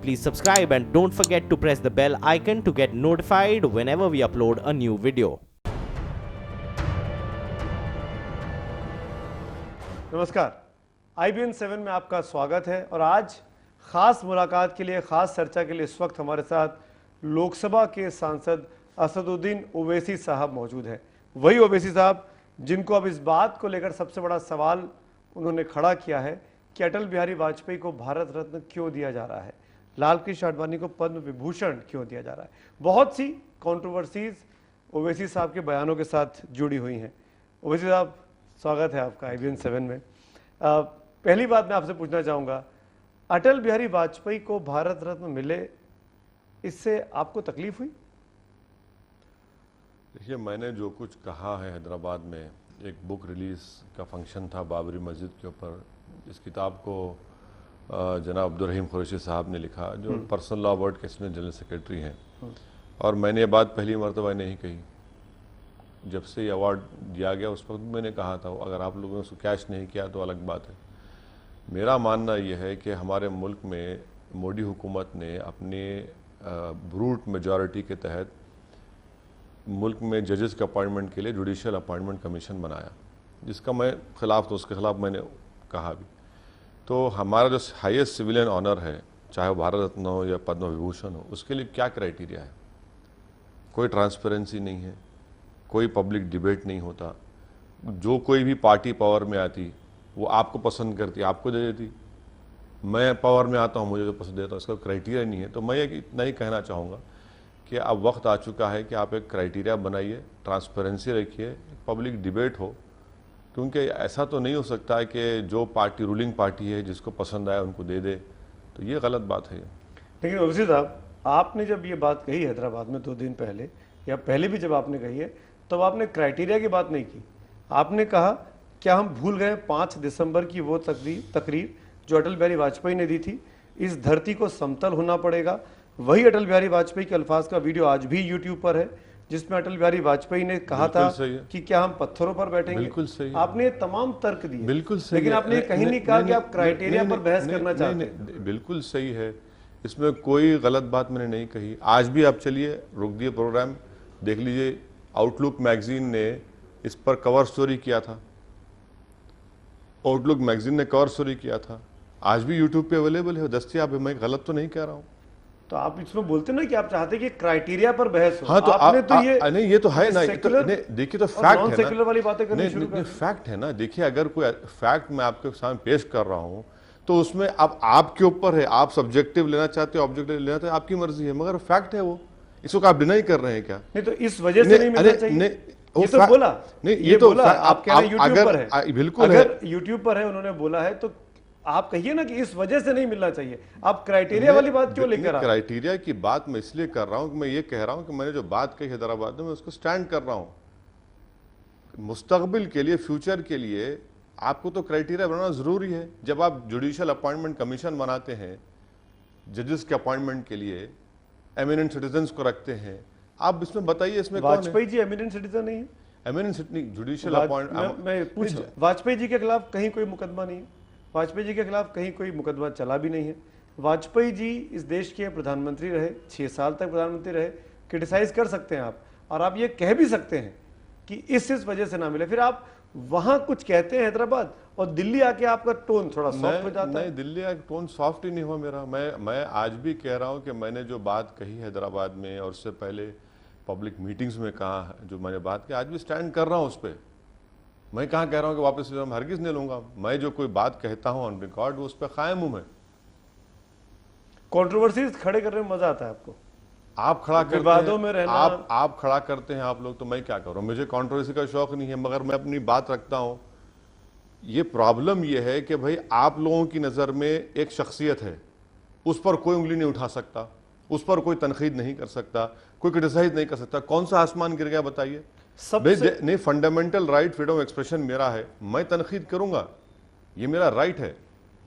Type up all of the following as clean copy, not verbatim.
Please subscribe and don't forget to press the bell icon to get notified whenever we upload a new video. नमस्कार, IBN 7 में आपका स्वागत है और आज खास मुलाकात के लिए, खास चर्चा के लिए इस वक्त हमारे साथ लोकसभा के सांसद असदुद्दीन ओवैसी साहब मौजूद हैं। वही ओवैसी साहब जिनको अब इस बात को लेकर सबसे बड़ा सवाल उन्होंने खड़ा किया है कि अटल बिहारी वाजपेयी को भारत रत्न क्यों दिया जा रहा है, लाल कृष्ण आडवाणी को पद्म विभूषण क्यों दिया जा रहा है। बहुत सी कंट्रोवर्सीज ओवैसी साहब के बयानों के साथ जुड़ी हुई हैं। ओवैसी साहब, स्वागत है आपका IBN 7 में। पहली बात मैं आपसे पूछना चाहूँगा, अटल बिहारी वाजपेयी को भारत रत्न मिले, इससे आपको तकलीफ हुई? देखिए, मैंने जो कुछ कहा है, हैदराबाद में एक बुक रिलीज़ का फंक्शन था बाबरी मस्जिद के ऊपर। इस किताब को जनाब अब्दुल रहीम कुरैशी साहब ने लिखा, जो पर्सनल लॉ बोर्ड के इसमें जनरल सेक्रेटरी हैं, और मैंने ये बात पहली मरतबा नहीं कही। जब से ये अवार्ड दिया गया उस वक्त मैंने कहा था, अगर आप लोगों ने उसको कैश नहीं किया तो अलग बात है। मेरा मानना यह है कि हमारे मुल्क में मोदी हुकूमत ने अपने ब्रूट मेजॉरिटी के तहत मुल्क में जजेस के अपॉइंटमेंट के लिए जुडिशल अपॉइंटमेंट कमीशन बनाया, जिसका मैं खिलाफ तो उसके खिलाफ मैंने कहा भी। तो हमारा जो हाईएस्ट सिविलियन ऑनर है, चाहे वो भारत रत्न हो या पद्म विभूषण हो, उसके लिए क्या क्राइटेरिया है? कोई ट्रांसपेरेंसी नहीं है, कोई पब्लिक डिबेट नहीं होता। जो कोई भी पार्टी पावर में आती वो आपको पसंद करती, आपको दे देती। मैं पावर में आता हूँ, मुझे जो पसंद देता हूँ, इसका क्राइटेरिया नहीं है। तो मैं इतना ही कहना चाहूँगा कि अब वक्त आ चुका है कि आप एक क्राइटेरिया बनाइए, ट्रांसपेरेंसी रखिए, पब्लिक डिबेट हो, क्योंकि ऐसा तो नहीं हो सकता है कि जो पार्टी रूलिंग पार्टी है जिसको पसंद आया उनको दे दे, तो ये गलत बात है। लेकिन ओवैसी साहब, आपने जब ये बात कही हैदराबाद में 2 दिन पहले, या पहले भी जब आपने कही है, तब आपने क्राइटेरिया की बात नहीं की। आपने कहा क्या हम भूल गए 5 दिसंबर की वो तकरीर जो अटल बिहारी वाजपेयी ने दी थी, इस धरती को समतल होना पड़ेगा। वही अटल बिहारी वाजपेयी के अल्फाज का वीडियो आज भी यूट्यूब पर है, जिसमें अटल बिहारी वाजपेयी ने कहा था कि क्या हम पत्थरों पर बैठेंगे। बिल्कुल सही। आपने तमाम तर्क दिए, बिल्कुल सही, लेकिन आपने कहीं नहीं कहा कि आप क्राइटेरिया पर बहस करना चाहते हैं। बिल्कुल सही है, इसमें कोई गलत बात मैंने नहीं कही। आज भी आप चलिए, रुक दिए प्रोग्राम, देख लीजिए, आउटलुक मैगजीन ने इस पर कवर स्टोरी किया था। आउटलुक मैगजीन ने कवर स्टोरी किया था, आज भी यूट्यूब पे अवेलेबल है, दस्तयाब है। मैं गलत तो नहीं कह रहा हूँ। तो आप इसमें बोलते ना कि आप चाहते कि क्राइटेरिया पर बहस हो। हाँ, तो आपने तो ये नहीं, ये तो है ना, देखिए, तो फैक्ट है ना, सेक्युलर वाली बातें करनी शुरू कर दी। फैक्ट है ना। देखिए, अगर कोई फैक्ट मैं आपके सामने पेश कर रहा हूँ तो उसमें अब आपके ऊपर है, आप सब्जेक्टिव लेना चाहते हो, ऑब्जेक्टिव लेना चाहते हो, आपकी मर्जी है, मगर फैक्ट है वो। इसको आप डिनाई कर रहे हैं क्या? नहीं, तो इस वजह से नहीं मिलना चाहिए, ये तो बोला नहीं, ये तो बोला आप कह रहे हैं यूट्यूब पर है। बिल्कुल, अगर यूट्यूब पर है, उन्होंने बोला है, तो आप कहिए ना कि इस वजह से नहीं मिलना चाहिए। आप क्राइटेरिया वाली बात क्यों लेकर? क्राइटेरिया की बात मैं इसलिए कर रहा हूं कि मैं ये कह रहा हूं कि मैंने जो बात कही हैदराबाद में, मैं उसको स्टैंड कर रहा हूं। मुस्तकबिल के लिए, फ्यूचर के लिए आपको तो क्राइटेरिया बनाना जरूरी है। जब आप जुडिशियल अपॉइंटमेंट कमीशन बनाते हैं, जजेस के अपॉइंटमेंट के लिए एमिनेंट सिटीजन्स को रखते हैं, आप इसमें बताइए, इसमें वाजपेयी जी एमिनेंट सिटीजन नहीं है? एमिनेंट जुडिशियल अपॉइंटमेंट, मैं पूछ, वाजपेयी जी के खिलाफ कहीं कोई मुकदमा नहीं है, वाजपेयी जी के खिलाफ कहीं कोई मुकदमा चला भी नहीं है। वाजपेयी जी इस देश के प्रधानमंत्री रहे, 6 साल तक प्रधानमंत्री रहे। क्रिटिसाइज कर सकते हैं आप, और आप ये कह भी सकते हैं कि इस वजह से ना मिले। फिर आप वहां कुछ कहते हैं हैदराबाद, और दिल्ली आके आपका टोन थोड़ा सॉफ्ट हो जाता है। नहीं, दिल्ली का टोन सॉफ्ट ही नहीं हुआ मेरा। मैं आज भी कह रहा हूं कि मैंने जो बात कही हैदराबाद में और उससे पहले पब्लिक मीटिंग्स में कहा, जो मैंने बात की, आज भी स्टैंड कर रहा हूं उस पर। मैं कहाँ कह रहा हूँ कि वापस हरगिज़ नहीं लूंगा। मैं जो कोई बात कहता हूँ ऑन रिकॉर्ड, उस पर कायम हूं मैं। कंट्रोवर्सीज खड़े करने में मजा आता है आपको? आप खड़ा करते विवादों में रहना, आप खड़ा करते हैं आप लोग, तो मैं क्या करूँ? मुझे कंट्रोवर्सी का शौक नहीं है, मगर मैं अपनी बात रखता हूँ। ये प्रॉब्लम ये है कि भाई, आप लोगों की नज़र में एक शख्सियत है, उस पर कोई उंगली नहीं उठा सकता, उस पर कोई तनकीद नहीं कर सकता, कोई क्रिटिसाइज नहीं कर सकता। कौन सा आसमान गिर गया बताइए? नहीं, fundamental right freedom of expression मेरा है, मैं तनकीद करूंगा, ये मेरा राइट है।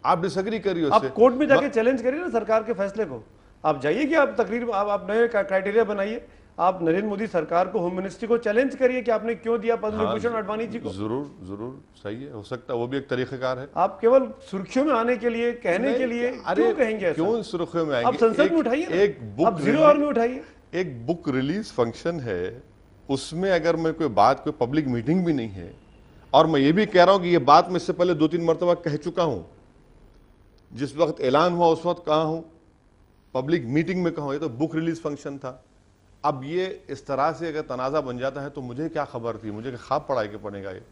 आप डिसएग्री करिए उससे, आप कोर्ट में जाके चैलेंज करिए ना सरकार के फैसले को। आप जाइए कि आप तकरीर, आप नए क्राइटेरिया बनाइए, आप नरेंद्र मोदी सरकार को, होम मिनिस्ट्री को चैलेंज करिए कि आपने क्यों दिया पद्म विभूषण आडवाणी जी को। जरूर जरूर सही है, हो सकता है वो भी एक तरीकेकार है। आप केवल सुर्खियों में आने के लिए, कहने के लिए क्यों कहेंगे ऐसा? क्यों सुर्खियों में आएंगे? आप संसद में उठाइए, एक बुक, आप जीरो आवर में उठाइए। एक बुक रिलीज फंक्शन है, उसमें अगर मैं कोई बात, कोई पब्लिक मीटिंग भी नहीं है, और मैं ये भी कह रहा हूं कि ये बात मैं इससे पहले 2-3 मरतबा कह चुका हूं, जिस वक्त ऐलान हुआ उस वक्त कहा हूं, पब्लिक मीटिंग में कहा हूं, ये तो बुक रिलीज फंक्शन था। अब ये इस तरह से अगर तनाजा बन जाता है तो मुझे क्या खबर थी, मुझे ख्वाब पढ़ाई के पड़ेगा ये।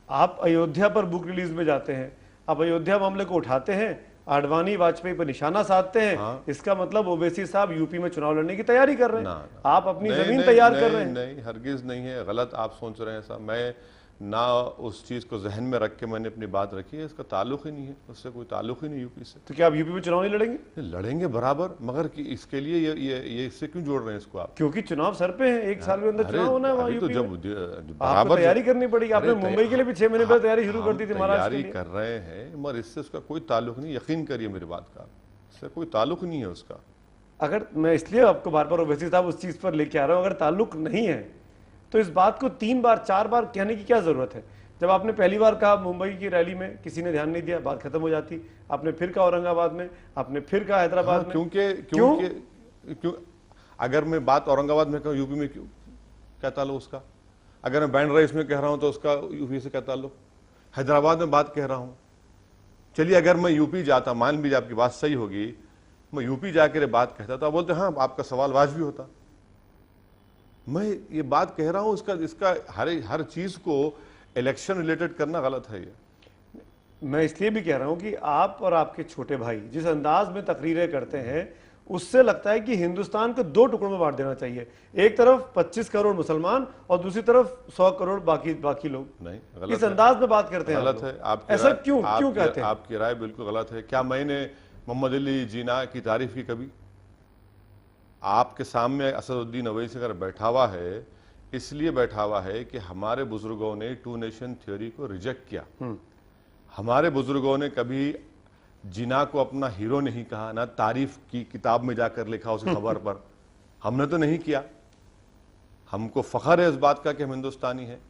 आप अयोध्या पर बुक रिलीज में जाते हैं, आप अयोध्या मामले को उठाते हैं, आडवाणी वाजपेयी पर निशाना साधते हैं। हाँ। इसका मतलब ओवैसी साहब यूपी में चुनाव लड़ने की तैयारी कर रहे हैं। ना, आप अपनी नहीं, जमीन नहीं, तैयार नहीं, कर रहे हैं। नहीं, हरगिज नहीं है, गलत आप सोच रहे हैं ऐसा। मैं ना उस चीज को जहन में रख के मैंने अपनी बात रखी है, इसका ताल्लुक ही नहीं है, उससे कोई ताल्लुक ही नहीं यूपी से। तो क्या आप यूपी में चुनाव नहीं लड़ेंगे? लड़ेंगे बराबर, मगर कि इसके लिए ये इससे क्यों जोड़ रहे हैं इसको आप? क्योंकि चुनाव सर पे है, एक साल के अंदर चुनाव होना है वहाँ अरे तो यूपी में। जब आपको बराबर तैयारी करनी पड़ेगी। आपने मुंबई के लिए भी 6 महीने पहले तैयारी शुरू कर दी थी, महाराष्ट्र के तैयारी लिए। कर रहे हैं, मगर इससे उसका कोई ताल्लुक नहीं, यकीन करिए मेरी बात का, इससे कोई ताल्लुक नहीं है उसका। अगर मैं इसलिए आपको बार बार ओवैसी साहब उस चीज पर लेके आ रहा हूं, अगर ताल्लुक नहीं है तो इस बात को 3 बार 4 बार कहने की क्या जरूरत है? जब आपने पहली बार कहा मुंबई की रैली में, किसी ने ध्यान नहीं दिया, बात खत्म हो जाती। आपने फिर कहा औरंगाबाद में, आपने फिर कहा हैदराबाद में। क्यों अगर मैं बात औरंगाबाद में कहूँ, यूपी में क्यों, क्या ताल्लुक उसका? अगर मैं बैंड राइस में कह रहा हूं तो उसका यूपी से क्या ताल्लुक? हैदराबाद में बात कह रहा हूं, चलिए अगर मैं यूपी जाता, मान लीजिए आपकी बात सही होगी, मैं यूपी जाकर बात कहता तो आप बोलते हाँ आपका सवाल वाजिबी होता। मैं ये बात कह रहा हूं, इसका हर चीज को इलेक्शन रिलेटेड करना गलत है। ये मैं इसलिए भी कह रहा हूं कि आप और आपके छोटे भाई जिस अंदाज में तकरीरें करते हैं, उससे लगता है कि हिंदुस्तान को 2 टुकड़ों में बांट देना चाहिए। एक तरफ 25 करोड़ मुसलमान और दूसरी तरफ 100 करोड़ बाकी लोग। नहीं, गलत इस अंदाज में बात करते हैं, गलत है। आपकी ऐसा राय- क्यों आपकी- कहते हैं? आपकी राय बिल्कुल गलत है। क्या मैंने मोहम्मद अली जिन्ना की तारीफ की कभी? आपके सामने असदुद्दीन ओवैसी अगर बैठा हुआ है, इसलिए बैठा हुआ है कि हमारे बुजुर्गों ने 2 नेशन थ्योरी को रिजेक्ट किया। हमारे बुजुर्गों ने कभी जिन्ना को अपना हीरो नहीं कहा, ना तारीफ की किताब में जाकर लिखा उस खबर पर। हमने तो नहीं किया। हमको फख्र है इस बात का कि हम हिंदुस्तानी हैं,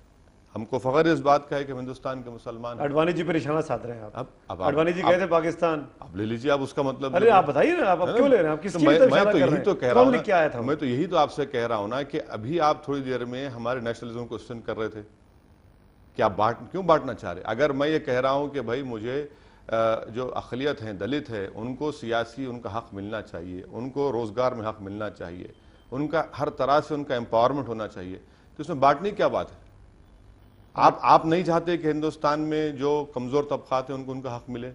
हमको फख्र है इस बात का है कि हम हिंदुस्तान के मुसलमान हैं। आडवाणी जी पर निशाना साध रहे हैं आप। अब आडवाणी जी गए थे पाकिस्तान। अब ले लीजिए आप उसका मतलब। अरे आप बताइए ना, आप क्यों ले रहे हैं? आप किस चीज पर इशारा कर रहे हैं? कौन लिख के आया था? मैं तो यही तो आपसे कह रहा हूं ना कि अभी आप थोड़ी देर में हमारे नेशनलिज्म को क्वेश्चन कर रहे थे कि आप क्यों बांटना चाह रहे? अगर मैं ये कह रहा हूं कि भाई मुझे जो अक़लियत हैं, दलित है, उनको सियासी उनका हक मिलना चाहिए, उनको रोजगार में हक मिलना चाहिए, उनका हर तरह से उनका एम्पावरमेंट होना चाहिए, तो इसमें बांटने की क्या बात है? आप नहीं चाहते कि हिंदुस्तान में जो कमजोर तबकात हैं उनको उनका हक मिले?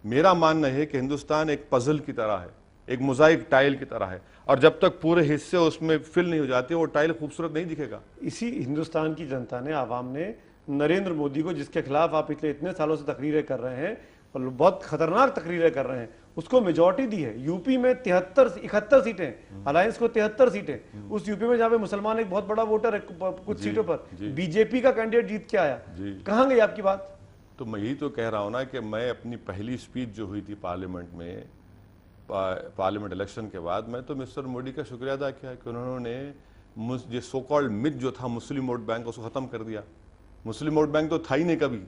मेरा मानना है कि हिंदुस्तान एक पजल की तरह है, एक मोज़ाइक टाइल की तरह है, और जब तक पूरे हिस्से उसमें फिल नहीं हो जाते वो टाइल खूबसूरत नहीं दिखेगा। इसी हिंदुस्तान की जनता ने, आवाम ने नरेंद्र मोदी को, जिसके खिलाफ आप पिछले इतने सालों से तकरीरें कर रहे हैं और बहुत खतरनाक तकरीरें कर रहे हैं, उसको मेजॉरिटी दी है। यूपी में 71 सीटें, अलायंस को 73 सीटें। उस यूपी में जहां पे मुसलमान एक बहुत बड़ा वोटर है कुछ सीटों पर, बीजेपी का कैंडिडेट जीत के आया। कहां गई आपकी बात? तो मैं यही तो कह रहा हूं ना कि मैं अपनी पहली स्पीच जो हुई थी पार्लियामेंट में, पार्लियामेंट इलेक्शन के बाद, मैं तो मिस्टर मोदी का शुक्रिया अदा किया कि उन्होंने ये सो कॉल्ड मिथ जो था मुस्लिम वोट बैंक, उसको खत्म कर दिया। मुस्लिम वोट बैंक तो था ही नहीं कभी।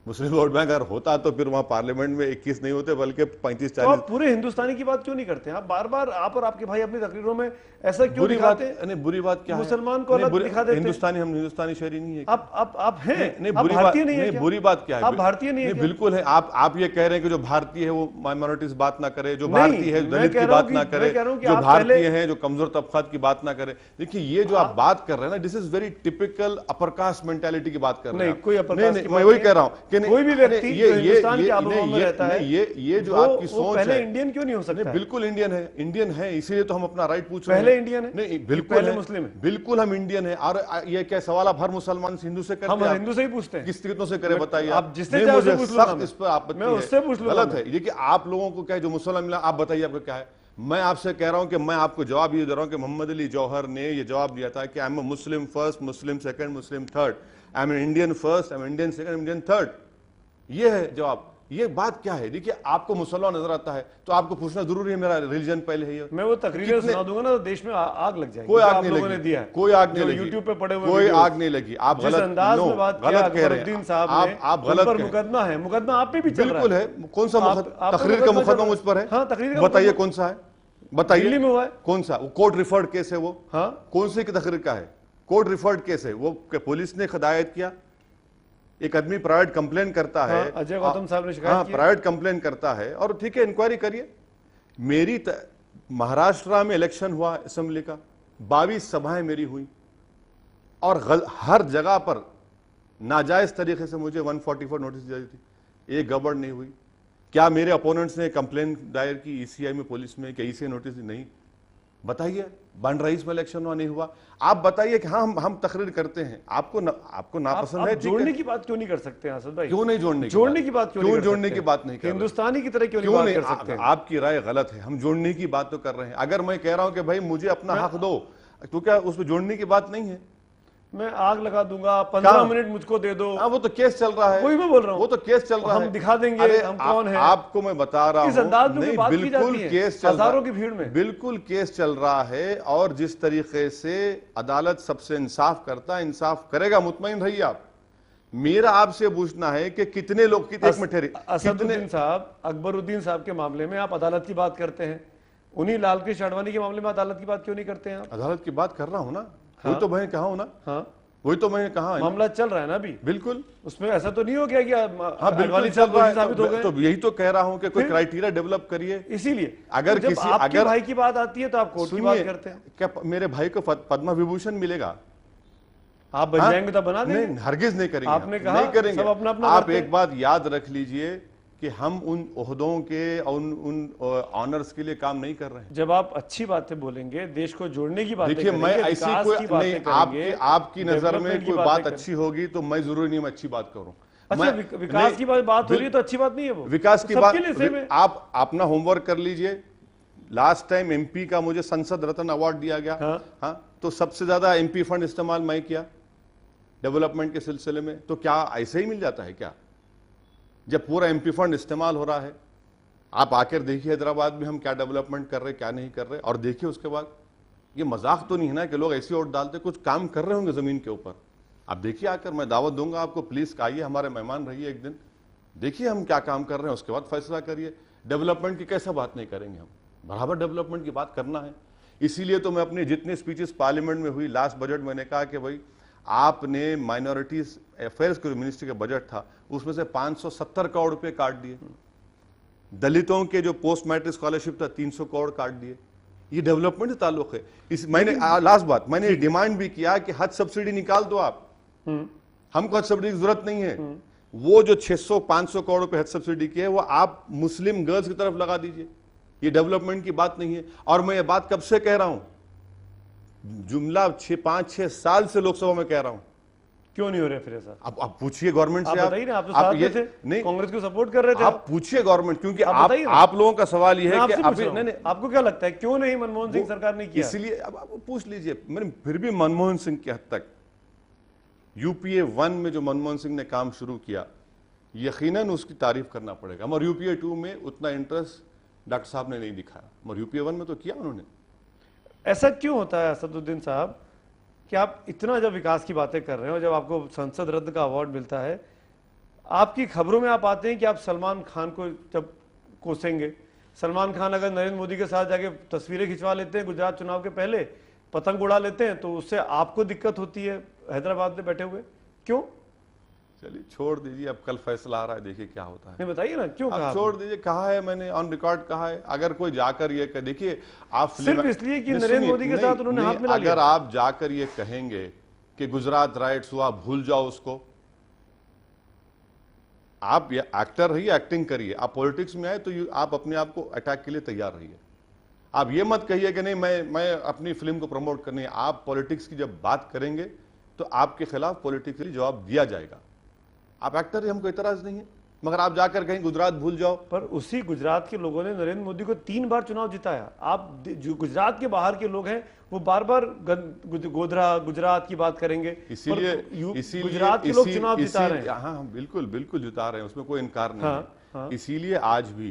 मुस्लिम वोट बैंक अगर होता तो फिर वहां पार्लियामेंट में 21 नहीं होते बल्कि 35-40। तो आप पूरे हिंदुस्तानी की बात क्यों नहीं करते? आप बार बार, आप और आपके भाई अपनी तकरीरों में ऐसा क्यों दिखाते हैं? नहीं, बुरी बात क्या है? मुसलमान को अलग दिखा देते हैं। हिंदुस्तानी, हम हिंदुस्तानी शहरी नहीं है। आप हैं? नहीं, आप भारतीय नहीं है? बुरी बात क्या है? आप भारतीय नहीं है? बिल्कुल है। आप ये कह रहे हैं कि जो भारतीय है वो माइनॉरिटीज बात ना करे, जो भारतीय है दलित की बात ना करे, जो भारतीय है जो कमजोर तबकात की बात ना करे। देखिए ये जो आप बात कर रहे हैं ना, this is very typical upper caste mentality की बात कर रहे हैं। मैं वही कह रहा हूँ कि कोई भी व्यक्ति हिंदुस्तान के आबोहवा में रहता है, ये जो आपकी सोच है, पहले इंडियन क्यों नहीं हो सकता? बिल्कुल इंडियन है, इंडियन है, इसीलिए तो हम अपना राइट पूछ रहे हैं। पहले इंडियन है? नहीं, बिल्कुल मुस्लिम है, बिल्कुल हम इंडियन है। और ये क्या सवाल आप हर मुसलमान से, हिंदू से करते हैं? हम हिंदू से ही पूछते हैं। किस तरीकों से करें बताइए आप जिससे चाहे उससे पूछ लो। सख्त इस पर आपत्ति है, उससे पूछ लो। गलत है ये कि आप लोगों को क्या जो मुसलमान मिला, आप बताइए आपका क्या है? मैं आपसे कह रहा हूं कि मैं आपको जवाब ये दे रहा हूं कि मोहम्मद अली जौहर ने ये जवाब दिया था कि I am a Muslim first, Muslim second, Muslim third, I am Indian first, I am Indian second, Indian third. ये है जवाब। ये बात क्या है? देखिए, आपको मुसलमान नजर आता है तो आपको पूछना जरूरी है मेरा रिलीजन पहले है ये? मैं वो तकरीरें सुना दूंगा ना तो देश में आग लग जाएगी। कोई जो आग आप नहीं लोगों लगी, ने दिया है, कोई आग नहीं जो लगी, यूट्यूब पे पड़े हुए कोई वीडियोस, आग नहीं लगी। आप जिस गलत अंदाज में बात किया गलत कह रहे अकबरुद्दीन हैं साहब ने, आप उन गलत पर कह रहे हैं। मुकदमा है, मुकदमा आप पे भी चल रहा बिल्कुल है। है। कौन सा आप तकरीर का मुकदमा मुझ पर है? हाँ, तकरीर का बताइए मुकदमा। कौन सा है, बताइए। दिल्ली में हुआ है। कौन सा? वो कोर्ट रिफर्ड केस है वो? हाँ, कौन सी की तकरीर का है? कोर्ट रिफर्ड केस है वो। पुलिस ने हिदायत किया, एक आदमी प्राइवेट कंप्लेन करता है। हाँ, अजय गौतम साहब ने शिकायत की। प्राइवेट कंप्लेन करता है और ठीक है, इंक्वायरी करिए। महाराष्ट्र में इलेक्शन हुआ असेंबली का, 22 सभाएं मेरी हुई और हर जगह पर नाजायज तरीके से मुझे 144 नोटिस दी थी, एक गड़बड़ नहीं हुई। क्या मेरे अपोनेंट्स ने कंप्लेन दायर की ईसीआई में, पुलिस में, क्या ईसीआई नोटिस दी? नहीं। बताइए, बंडराइस में इलेक्शन हुआ, नहीं हुआ। आप बताइए कि हाँ हम तकरीर करते हैं, आपको नापसंद है, आप जोड़ने की बात क्यों नहीं कर सकते हैं असद भाई? क्यों नहीं जोड़ने की बात क्यों नहीं कर जोड़ने सकते? की बात नहीं कर रहे? हिंदुस्तानी की तरह क्यों नहीं क्यों बात नहीं? कर सकते हैं? आपकी राय गलत है, हम जोड़ने की बात तो कर रहे हैं। अगर मैं कह रहा हूं कि भाई मुझे अपना हक दो, तो क्या उसमें जोड़ने की बात नहीं है? मैं आग लगा दूंगा, 15 मिनट मुझको दे दो। हाँ, वो तो केस चल रहा है, वही मैं बोल रहा हूँ, वो तो केस चल रहा है, हम दिखा देंगे अरे हम कौन है। आपको मैं बता रहा हूँ, इस अंदाज में नहीं, बात की बिल्कुल जाती है, केस चल रहा है, हजारों की भीड़ में बिल्कुल केस चल रहा है। और जिस तरीके से अदालत सबसे इंसाफ करता है, इंसाफ करेगा, मुतमईन रहिए आप। मेरा आपसे पूछना है कि कितने लोग एक मिनट ठहरिए, असदुद्दीन साहब, अकबरुद्दीन साहब के मामले में आप अदालत की बात करते हैं, उन्हीं लालकृष्ण आडवाणी के मामले में अदालत की बात क्यों नहीं करते हैं आप? अदालत की बात कर रहा हूं ना, वही तो मैंने कहा हूं ना, हाँ, वही तो मैंने कहा है। मामला चल रहा है ना अभी, बिल्कुल। उसमें ऐसा तो नहीं हो गया कि हाँ, बिल्कुल आडवाणी चल साहब रहा दोषी साबित हो है। गए? तो यही तो कह रहा हूं कि कोई क्राइटेरिया डेवलप करिए। इसीलिए अगर जब किसी आपके भाई की बात आती है तो आप कोर्ट की बात करते हैं। क्या मेरे भाई को पद्म विभूषण मिलेगा? आप बन जाएंगे तो बना देंगे। नहीं, हरगिज नहीं करेंगे। आपने कहा नहीं करेंगे। सब अपना अपना आप करते हैं। एक बात याद रख लीजिए कि हम उन ओहदों के, उन ऑनर्स के लिए काम नहीं कर रहे हैं। जब आप अच्छी बातें बोलेंगे, देश को जोड़ने की बातें देखिए, मैं करेंगे, ऐसी विकास कोई की बातें नहीं, करेंगे, आपकी नजर में डेवलपमेंट की कोई बातें बात करेंगे। अच्छी होगी तो मैं जरूरी नहीं मैं अच्छी बात करूं। अच्छा, विकास की बात हो रही है तो अच्छी बात नहीं है वो? विकास की सबके बात, लिए सेम है। आप अपना होमवर्क कर लीजिए। लास्ट टाइम एमपी का मुझे संसद रत्न अवार्ड दिया गया। हाँ, तो सबसे ज्यादा एमपी फंड इस्तेमाल मैं किया डेवलपमेंट के सिलसिले में। तो क्या ऐसे ही मिल जाता है क्या, जब पूरा एमपी फंड इस्तेमाल हो रहा है? आप आकर देखिए हैदराबाद में हम क्या डेवलपमेंट कर रहे, क्या नहीं कर रहे, और देखिए उसके बाद। ये मजाक तो नहीं है ना कि लोग ऐसे वोट डालते, कुछ काम कर रहे होंगे जमीन के ऊपर। आप देखिए आकर, मैं दावत दूंगा आपको, प्लीज आइए, हमारे मेहमान रहिए एक दिन, देखिए हम क्या काम कर रहे हैं, उसके बाद फैसला करिए। डेवलपमेंट की कैसा बात नहीं करेंगे हम, बराबर डेवलपमेंट की बात करना है। इसीलिए तो मैं अपनी जितनी स्पीचेस पार्लियामेंट में हुई, लास्ट बजट मैंने कहा कि भाई आपने माइनॉरिटीज अफेयर्स के मिनिस्ट्री का बजट था, उसमें से 570 करोड़ रुपए काट दिए। दलितों के जो पोस्ट मैट्रिक स्कॉलरशिप था 300 करोड़ काट दिए। ये डेवलपमेंट से ताल्लुक है। मैंने लास्ट बात, मैंने डिमांड भी किया कि हज सब्सिडी निकाल दो आप, हमको हज सब्सिडी की जरूरत नहीं है। वो जो 600-500 करोड़ रुपए हज सब्सिडी की है वो आप मुस्लिम गर्ल्स की तरफ लगा दीजिए। ये डेवलपमेंट की बात नहीं है। और मैं ये बात कब से कह रहा हूं, जुमला 5-6 साल से लोकसभा में कह रहा हूं। क्यों नहीं हो रहे फिर ऐसा? आप पूछिए गवर्नमेंट से। आप बताइए ना, आप तो साथ में थे, नहीं, कांग्रेस को सपोर्ट कर रहे थे। आप पूछिए गवर्नमेंट, क्योंकि आप आप लोगों का सवाल यह है कि आपको क्या लगता है क्यों नहीं मनमोहन सिंह सरकार ने किया? इसलिए अब आप पूछ लीजिए। मैंने फिर भी मनमोहन सिंह की हद तक यूपीए 1 में जो मनमोहन सिंह ने काम शुरू किया, यकीनन उसकी तारीफ करना पड़ेगा। मगर यूपीए 2 में उतना इंटरेस्ट डॉक्टर साहब ने नहीं दिखाया, मगर यूपीए 1 में तो किया उन्होंने। ऐसा क्यों होता है असदुद्दीन साहब कि आप इतना जब विकास की बातें कर रहे हो, जब आपको संसद रत्न का अवार्ड मिलता है, आपकी खबरों में आप आते हैं कि आप सलमान खान को जब कोसेंगे, सलमान खान अगर नरेंद्र मोदी के साथ जाके तस्वीरें खिंचवा लेते हैं गुजरात चुनाव के पहले, पतंग उड़ा लेते हैं, तो उससे आपको दिक्कत होती है हैदराबाद में बैठे हुए, क्यों? चलिए छोड़ दीजिए, अब कल फैसला आ रहा है, देखिए क्या होता है। नहीं बताइए ना क्यों कहा? छोड़ दीजिए, कहा है मैंने ऑन रिकॉर्ड कहा है। अगर कोई जाकर ये कह, देखिए आप सिर्फ इसलिए कि नरेंद्र मोदी के साथ उन्होंने हाथ मिला लिया। अगर आप जाकर ये कहेंगे कि गुजरात राइट्स हुआ, भूल जाओ उसको, आप ये एक्टर रहिए, एक्टिंग करिए। आप पॉलिटिक्स में आए तो आप अपने आप को अटैक के लिए तैयार रहिए। आप ये मत कहिए कि नहीं मैं अपनी फिल्म को प्रमोट करनी है। आप पॉलिटिक्स की जब बात करेंगे तो आपके खिलाफ पॉलिटिकली जवाब दिया जाएगा। आप एक्टर हैं, हमको इतराज नहीं है, मगर आप जाकर कहीं गुजरात भूल जाओ। पर उसी गुजरात के लोगों ने नरेंद्र मोदी को 3 बार चुनाव जिताया। आप जो गुजरात के बाहर के लोग हैं वो बार बार गोधरा गुजरात की बात करेंगे, इसीलिए गुजरात के लोग चुनाव जिता रहे हैं। हाँ बिल्कुल बिल्कुल जिता रहे हैं, उसमें कोई इनकार नहीं है। हाँ। इसीलिए आज भी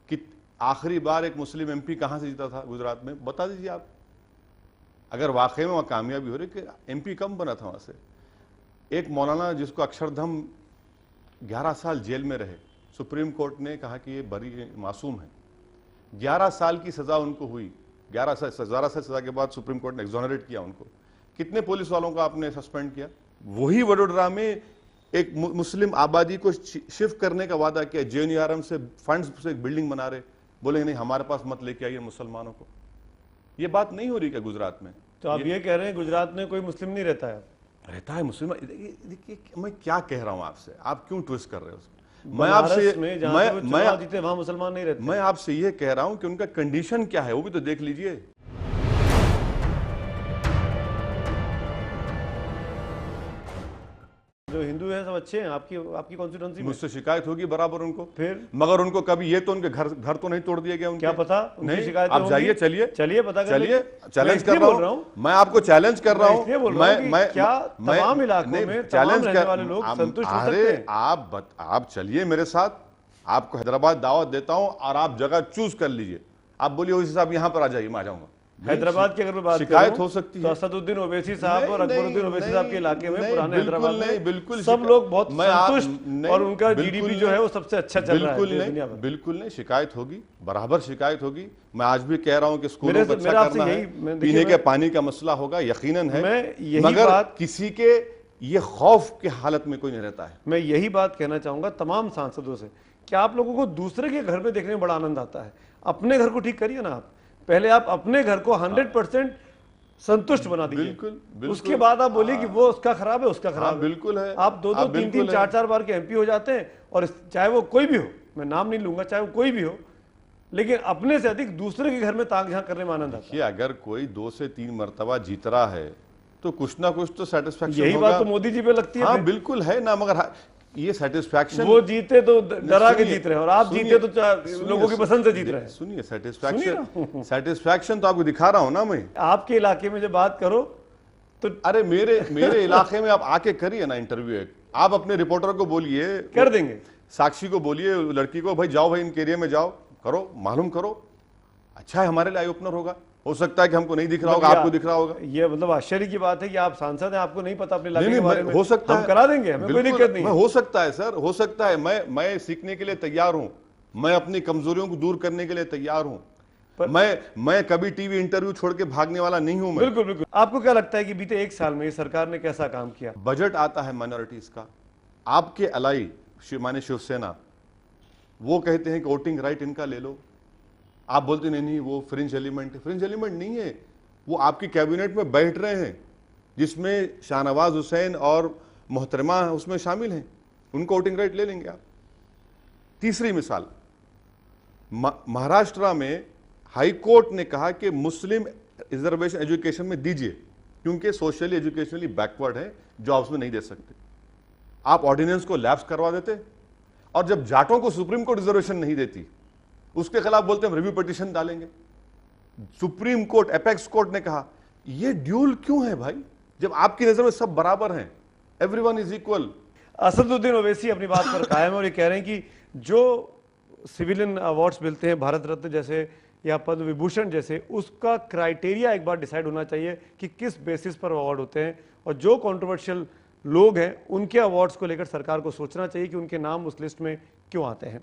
कि आखिरी बार एक मुस्लिम एमपी कहां से जीता था गुजरात में, बता दीजिए आप, अगर वाकई में वहां कामयाबी हो रही कि एमपी कम बना था वहां से। एक मौलाना जिसको अक्षरधम 11 साल जेल में रहे, सुप्रीम कोर्ट ने कहा कि ये बरी मासूम है, 11 साल की सजा उनको हुई, 11 साल सजा के बाद सुप्रीम कोर्ट ने एक्सोनरेट किया उनको। कितने पुलिस वालों को आपने सस्पेंड किया? वही वडोदरा में एक मुस्लिम आबादी को शिफ्ट करने का वादा किया, जेएनयूआरएम से फंड्स से एक बिल्डिंग बना रहे, बोले नहीं हमारे पास मत लेके आइए मुसलमानों को। ये बात नहीं हो रही क्या गुजरात में? तो आप ये कह रहे हैं गुजरात में कोई मुस्लिम नहीं रहता है? रहता है मुस्लिम। देखिए मैं क्या कह रहा हूं आपसे, आप क्यों ट्विस्ट कर रहे हो उसको? मैं आपसे जीते वहां मुसलमान नहीं रहते। मैं आपसे ये कह रहा हूं कि उनका कंडीशन क्या है वो भी तो देख लीजिए। जो हिंदू हैं सब अच्छे हैं आपकी कॉन्स्टिट्यूंसी में। मुझसे शिकायत होगी बराबर उनको, फिर मगर उनको कभी ये तो उनके घर तो नहीं तोड़ दिए गए उनके? क्या पता नहीं, शिकायत आप जाइए, चलिए पता कर चलिए, चैलेंज कर रहा रहा हूं मैं आपको, चैलेंज कर रहा हूं मैं क्या तमाम इलाकों में चैलेंज रहने वाले लोग संतुष्ट हो सकते हैं? आप चलिए मेरे साथ, आपको हैदराबाद दावत देता हूं और आप जगह चूज कर लीजिए। आप बोलिए उस हिसाब यहां पर आ जाइए, मैं आ जाऊंगा। हैदराबाद की अगर मैं बात शिकायत हो सकती है तो असदुद्दीन ओवैसी साहब और अकबरुद्दीन ओवैसी साहब के इलाके में पुराने हैदराबाद में बिल्कुल सब लोग बहुत संतुष्ट और उनका जीडीपी जो है वो सबसे अच्छा चल रहा है दुनिया में। बिल्कुल नहीं, शिकायत होगी, बराबर शिकायत होगी। मैं आज भी कह रहा हूं कि स्कूलों को अच्छा करना है, पीने के पानी का मसला होगा, यकीनन है, मगर किसी के ये खौफ की हालत में कोई नहीं रहता है। मैं यही बात कहना चाहूंगा तमाम सांसदों से कि आप लोगों को दूसरे के घर में देखने में बड़ा आनंद आता है, अपने घर को ठीक करिए ना। आप पहले आप अपने घर को 100% संतुष्ट बना दीजिए, बिल्कुल। उसके बाद आप बोलिए कि वो उसका खराब है, उसका खराब है। बिल्कुल है। आप 2-2, 3-3, 4-4 बार के एमपी हो जाते हैं, और चाहे वो कोई भी हो, मैं नाम नहीं लूंगा, चाहे वो कोई भी हो, लेकिन अपने से अधिक दूसरे के घर में ताक झांक करने में आनंद आता है। अगर कोई 2 से 3 मरतबा जीत रहा है तो कुछ ना कुछ तो सेटिस्फैक्शन यही बात तो मोदी जी पे लगती है। हाँ बिल्कुल है ना, मगर ये सेटिस्फैक्शन, वो जीते तो डरा के जीत रहे हैं और आप जीते तो लोगों की पसंद से जीत रहे हैं। सुनिए, सेटिस्फैक्शन तो आपको दिखा रहा हूं ना मैं। आपके इलाके में जब बात करो तो अरे मेरे इलाके में आप आके करिए ना इंटरव्यू, एक आप अपने रिपोर्टर को बोलिए, कर देंगे, साक्षी को बोलिए, लड़की को, भाई जाओ भाई इनके एरिया में जाओ, करो, मालूम करो। अच्छा है, हमारे लिए आई ओपनर होगा। हो सकता है कि हमको नहीं दिख रहा होगा, आपको दिख रहा होगा। ये मतलब आश्चर्य की बात है कि आप सांसद हैं, आपको नहीं पता अपने इलाके के बारे में। हो सकता है, हम करा देंगे, हमें कोई दिक्कत नहीं है। हो सकता है सर, हो सकता है। मैं सीखने के लिए तैयार हूं, मैं अपनी कमजोरियों को दूर करने के लिए तैयार हूं। मैं कभी टीवी इंटरव्यू छोड़ के भागने वाला नहीं हूं। बिल्कुल। आपको क्या लगता है कि बीते 1 साल में सरकार ने कैसा काम किया? बजट आता है माइनॉरिटीज का, आपके अलाई माने शिवसेना, वो कहते हैं कि वोटिंग राइट इनका ले लो, आप बोलते नहीं वो फ्रिंज एलिमेंट है। फ्रिंज एलिमेंट नहीं है, वो आपकी कैबिनेट में बैठ रहे हैं, जिसमें शाहनवाज हुसैन और मोहतरमा उसमें शामिल हैं, उनको वोटिंग राइट ले लेंगे आप। तीसरी मिसाल, महाराष्ट्र में हाई कोर्ट ने कहा कि मुस्लिम रिजर्वेशन एजुकेशन में दीजिए, क्योंकि सोशली एजुकेशनली बैकवर्ड है, जॉब्स में नहीं दे सकते। आप ऑर्डिनेंस को लैप्स करवा देते, और जब जाटों को सुप्रीम कोर्ट रिजर्वेशन नहीं देती, उसके खिलाफ बोलते हम रिव्यू पिटीशन डालेंगे। सुप्रीम कोर्ट, एपेक्स कोर्ट ने कहा ये ड्यूल क्यों है भाई, जब आपकी नजर में सब बराबर हैं, everyone is equal. Asaduddin Owaisi अपनी बात पर कायम है और ये कह रहे हैं कि जो सिविलियन अवार्ड्स मिलते हैं, भारत रत्न जैसे या पद्म विभूषण जैसे, उसका क्राइटेरिया एक बार डिसाइड होना चाहिए कि किस बेसिस पर अवार्ड होते हैं, और जो कंट्रोवर्शियल लोग हैं उनके अवार्ड्स को लेकर सरकार को सोचना चाहिए कि उनके नाम उस लिस्ट में क्यों आते हैं।